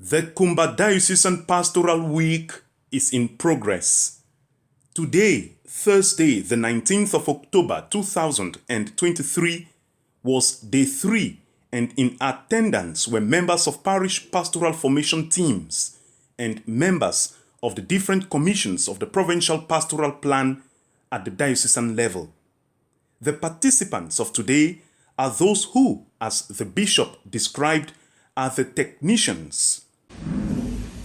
The Kumba Diocesan Pastoral Week is in progress. Today, Thursday, the 19th of October 2023, was day 3, and in attendance were members of parish pastoral formation teams and members of the different commissions of the provincial pastoral plan at the diocesan level. The participants of today are those who, as the bishop described, are the technicians.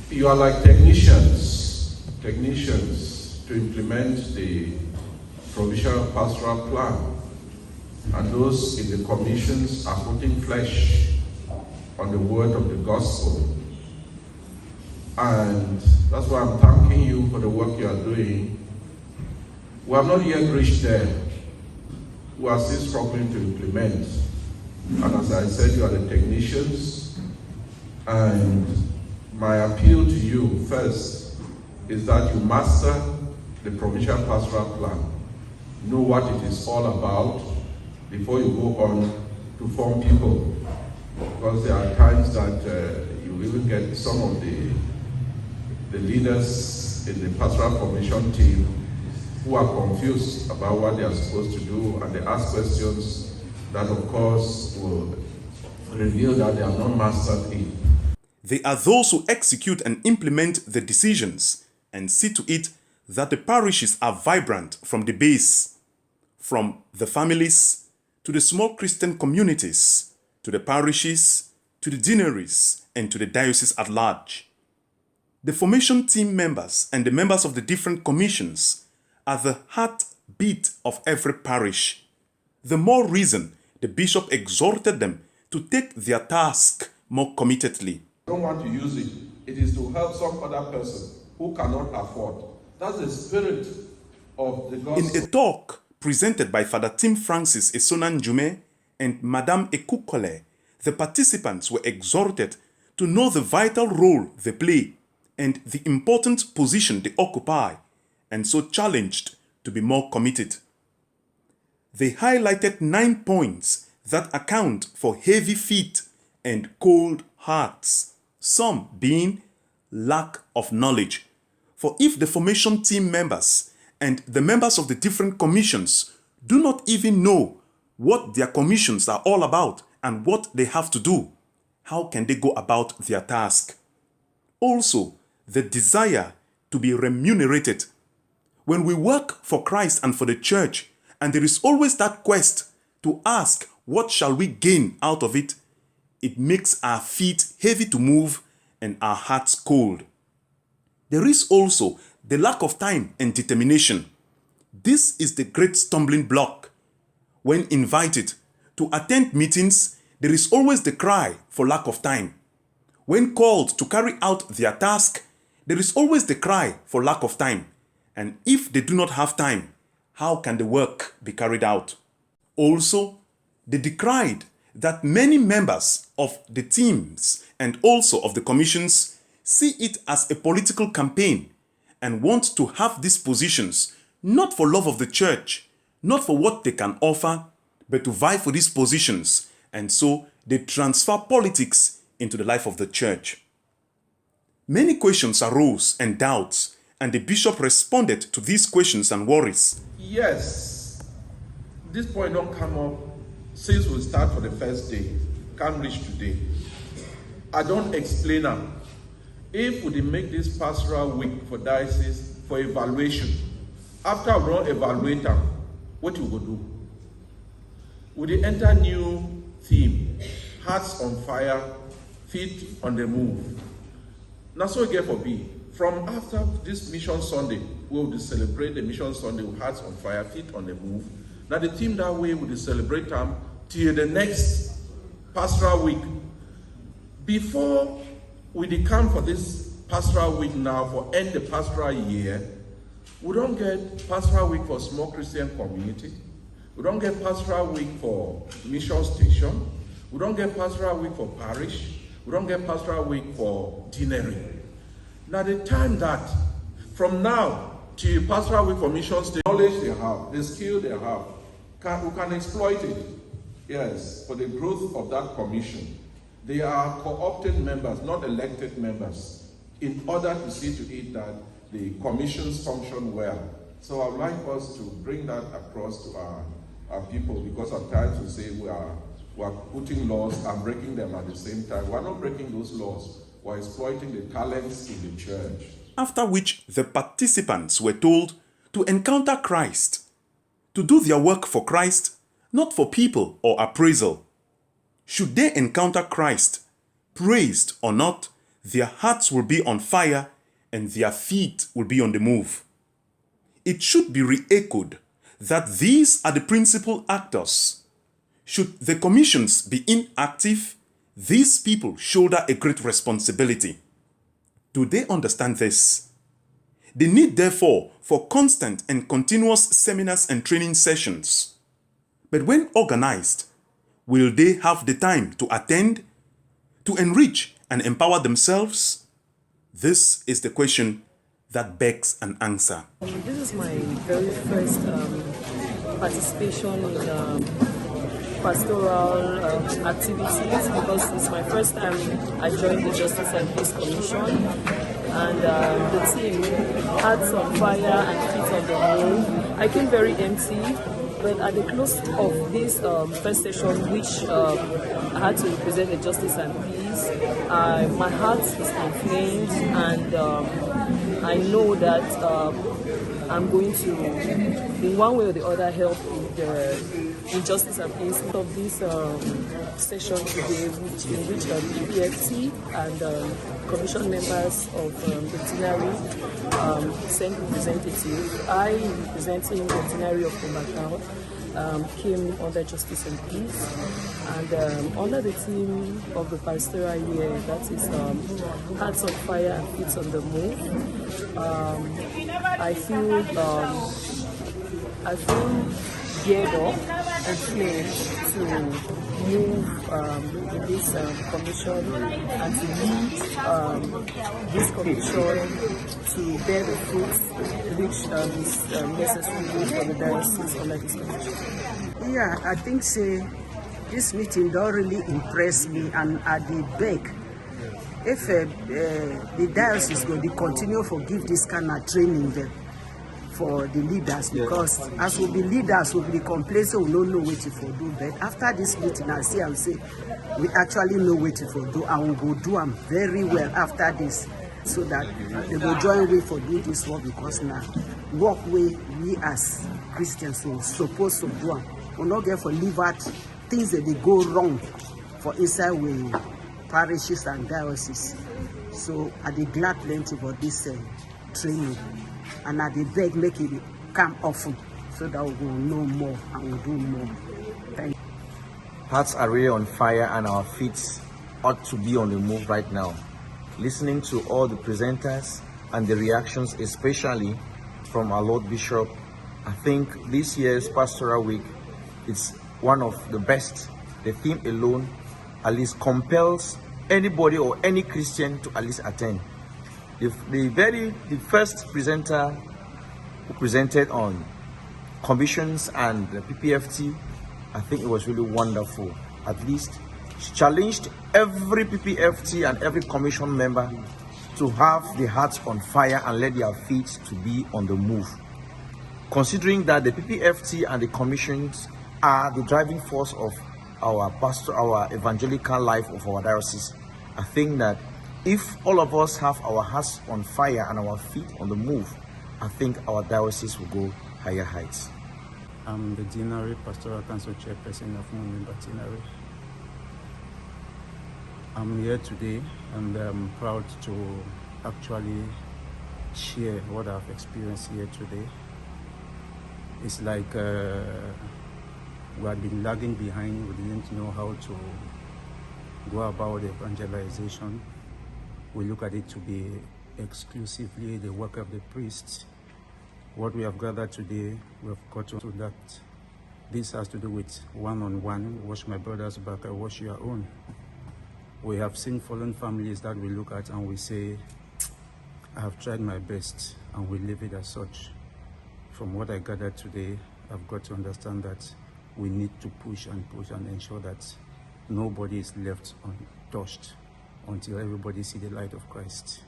You are like technicians to implement the provincial pastoral plan. And those in the commissions are putting flesh on the word of the gospel. And that's why I'm thanking you for the work you are doing. We have not yet reached there. We are still struggling to implement. And as I said, you are the technicians. And my appeal to you first is that you master the provincial pastoral plan. Know what it is all about before you go on to form people. Because there are times that you even get some of the leaders in the pastoral formation team who are confused about what they are supposed to do, and they ask questions that of course will reveal that they are not mastered in. They are those who execute and implement the decisions and see to it that the parishes are vibrant from the base, from the families to the small Christian communities, to the parishes, to the deaneries, and to the diocese at large. The formation team members and the members of the different commissions are the heartbeat of every parish. The more reason the bishop exhorted them to take their task more committedly. I don't want to use it. It is to help some other person who cannot afford. That's the spirit of the gospel. In a talk presented by Father Tim Francis Esonanjume and Madame Ekukole, the participants were exhorted to know the vital role they play and the important position they occupy, and so challenged to be more committed. They highlighted 9 points that account for heavy feet and cold hearts, some being lack of knowledge. For if the formation team members and the members of the different commissions do not even know what their commissions are all about and what they have to do, how can they go about their task? Also, the desire to be remunerated. When we work for Christ and for the church, and there is always that quest to ask, what shall we gain out of it? It makes our feet heavy to move and our hearts cold. There is also the lack of time and determination. This is the great stumbling block. When invited to attend meetings, there is always the cry for lack of time. When called to carry out their task, there is always the cry for lack of time. And if they do not have time, how can the work be carried out? Also, they decried that many members of the teams and also of the commissions see it as a political campaign and want to have these positions not for love of the church, not for what they can offer, but to vie for these positions, and so they transfer politics into the life of the church. Many questions arose and doubts, and the bishop responded to these questions and worries. Yes, this point don't come up since we start for the first day, can't reach today. I don't explain them. If we make this pastoral week for diocese for evaluation, after we don't evaluate them, what we will do? We enter new theme, hearts on fire, feet on the move. Now so we get for B. From after this Mission Sunday, we will celebrate the Mission Sunday with hearts on fire, feet on the move. Now the theme that way will celebrate them till the next pastoral week. Before we come for this pastoral week now, for end the pastoral year, we don't get pastoral week for small Christian community. We don't get pastoral week for mission station. We don't get pastoral week for parish. We don't get pastoral week for deanery. Now the time that from now to pastoral week for mission station, the knowledge they have, the skill they have, we can exploit it, yes, for the growth of that commission. They are co-opted members, not elected members, in order to see to it that the commissions function well. So I would like us to bring that across to our people, because at times we say we are putting laws and breaking them at the same time. We're not breaking those laws. We're exploiting the talents in the church. After which the participants were told to encounter Christ, to do their work for Christ, not for people or appraisal. Should they encounter Christ, praised or not, their hearts will be on fire and their feet will be on the move. It should be re-echoed that these are the principal actors. Should the commissions be inactive, these people shoulder a great responsibility. Do they understand this? The need, therefore, for constant and continuous seminars and training sessions. But when organized, will they have the time to attend, to enrich and empower themselves? This is the question that begs an answer. This is my very first participation in pastoral activities, because it's my first time I joined the Justice and Peace Commission, and the team had some fire and feet on the move. I came very empty, but at the close of this first session, which I had to represent the Justice and Peace, my heart is inflamed, and I know that I'm going to, in one way or the other, help in Justice and Peace of this session today, in which PPFT and commission members of the Tinari sent representative. I, representing the Tinari of Kumba, came under Justice and Peace, and under the theme of the Pastoral year, that is Hearts on Fire and Feet on the Move. I feel geared up and trained to move in this commission and to lead this commission to bear the fruits which is necessary for the diocese under this commission. Yeah, I think this meeting don't really impress me, and I did beg if the diocese will continue to give this kind of training them for the leaders, because as we be leaders, we be complacent, we don't know what to do. But after this meeting, I see and say we actually know what to do, and we will do them very well after this, so that they will join we for do this work, because now work we as Christians we supposed to do them. We not get for leave out things that they go wrong for inside we parishes and dioceses. So I dey glad plenty for this training. And I did beg make it come often, so that we will know more and we'll do more. Thank you. Hearts are really on fire and our feet ought to be on the move right now. Listening to all the presenters and the reactions, especially from our Lord Bishop, I think this year's Pastoral Week is one of the best. The theme alone at least compels anybody or any Christian to at least attend. The first presenter who presented on commissions and the PPFT, I think it was really wonderful. At least she challenged every PPFT and every commission member to have the hearts on fire and let their feet to be on the move. Considering that the PPFT and the commissions are the driving force of our evangelical life of our diocese, I think that if all of us have our hearts on fire and our feet on the move, I think our diocese will go higher heights. I'm the Tinari Pastoral Council Chairperson of Kumba Tinari. I'm here today and I'm proud to actually share what I've experienced here today. It's like we had been lagging behind. We didn't know how to go about evangelization. We look at it to be exclusively the work of the priests. What we have gathered today, we have got to that. This has to do with one-on-one, wash my brother's back, I wash your own. We have seen fallen families that we look at and we say, I have tried my best, and we leave it as such. From what I gathered today, I've got to understand that we need to push and ensure that nobody is left untouched until everybody see the light of Christ.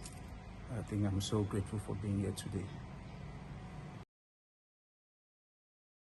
I think I'm so grateful for being here today.